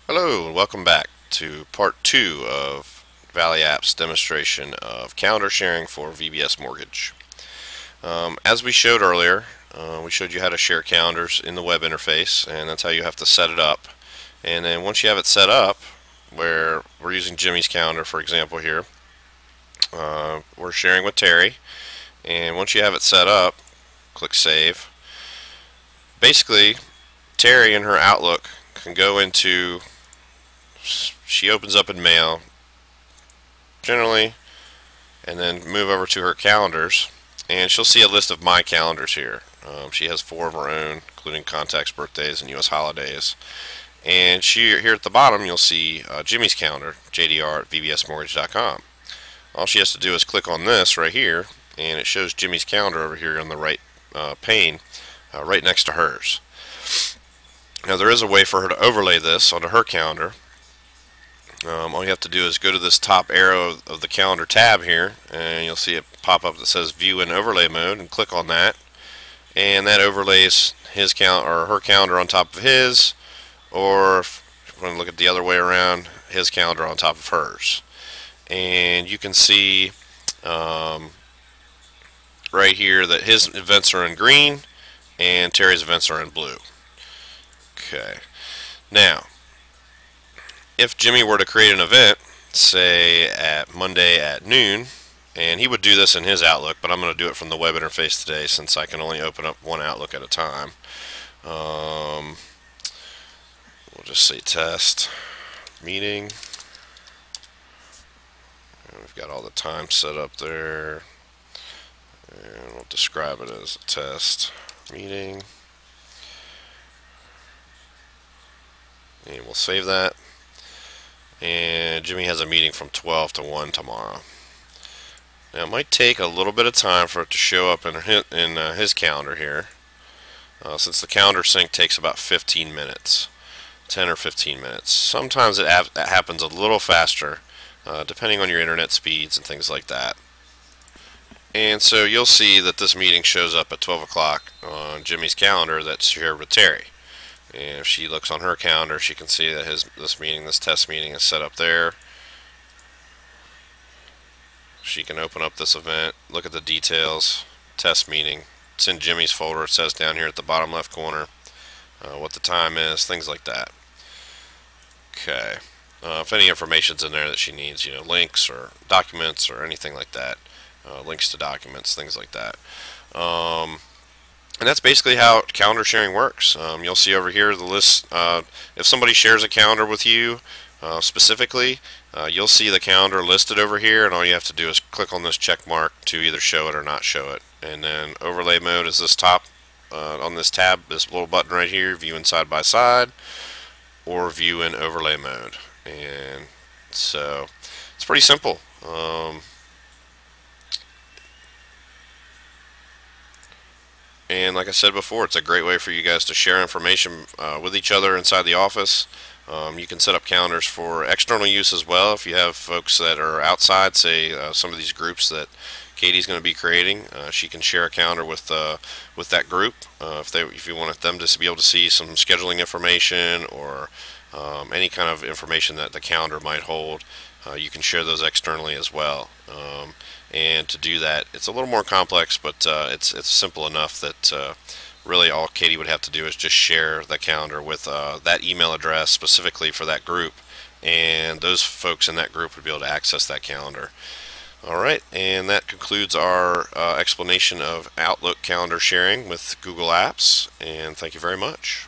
Hello and welcome back to part 2 of Valley App's demonstration of calendar sharing for VBS Mortgage. As we showed earlier, we showed you how to share calendars in the web interface, and that's how you have to set it up. And then once you have it set up, where we're using Jimmy's calendar for example here, we're sharing with Terry, and once you have it set up, click Save. Basically, Terry in her Outlook can go into, she opens up in Mail generally, and then move over to her calendars, and she'll see a list of my calendars here. She has 4 of her own, including contacts, birthdays, and U.S. holidays. And here at the bottom, you'll see Jimmy's calendar, JDR at vbsmortgage.com. All she has to do is click on this right here, and it shows Jimmy's calendar over here on the right pane, right next to hers. Now there is a way for her to overlay this onto her calendar. All you have to do is go to this top arrow of the calendar tab here, and you'll see it pop up that says View in Overlay Mode, and click on that, and that overlays his calendar or her calendar on top of his, or if you want to look at the other way around, his calendar on top of hers. And you can see right here that his events are in green and Terry's events are in blue. Okay. Now, if Jimmy were to create an event, say at Monday at noon, and he would do this in his Outlook, but I'm going to do it from the web interface today since I can only open up one Outlook at a time. We'll just say test meeting. And we've got all the time set up there, and we'll describe it as a test meeting, and we'll save that. And Jimmy has a meeting from 12 to 1 tomorrow. Now it might take a little bit of time for it to show up in his calendar here, since the calendar sync takes about 15 minutes, 10 or 15 minutes. Sometimes it happens a little faster, depending on your internet speeds and things like that. And so you'll see that this meeting shows up at 12 o'clock on Jimmy's calendar that's shared with Terry. And if she looks on her calendar, she can see that this test meeting is set up there. She can open up this event, look at the details, test meeting. It's in Jimmy's folder. It says down here at the bottom left corner what the time is, things like that. Okay. If any information's in there that she needs, links or documents or anything like that, links to documents, things like that. And that's basically how calendar sharing works. You'll see over here the list. If somebody shares a calendar with you specifically, you'll see the calendar listed over here, and all you have to do is click on this check mark to either show it or not show it. And then overlay mode is this top on this tab, this little button right here, view in side by side, or view in overlay mode. And so it's pretty simple. And like I said before, it's a great way for you guys to share information with each other inside the office. You can set up calendars for external use as well. If you have folks that are outside, say some of these groups that Katie's going to be creating, she can share a calendar with that group. If you wanted them to be able to see some scheduling information or any kind of information that the calendar might hold, you can share those externally as well. And to do that, it's a little more complex, but it's simple enough that really all Katie would have to do is just share the calendar with that email address specifically for that group, and those folks in that group would be able to access that calendar. Alright, and that concludes our explanation of Outlook calendar sharing with Google Apps, and thank you very much.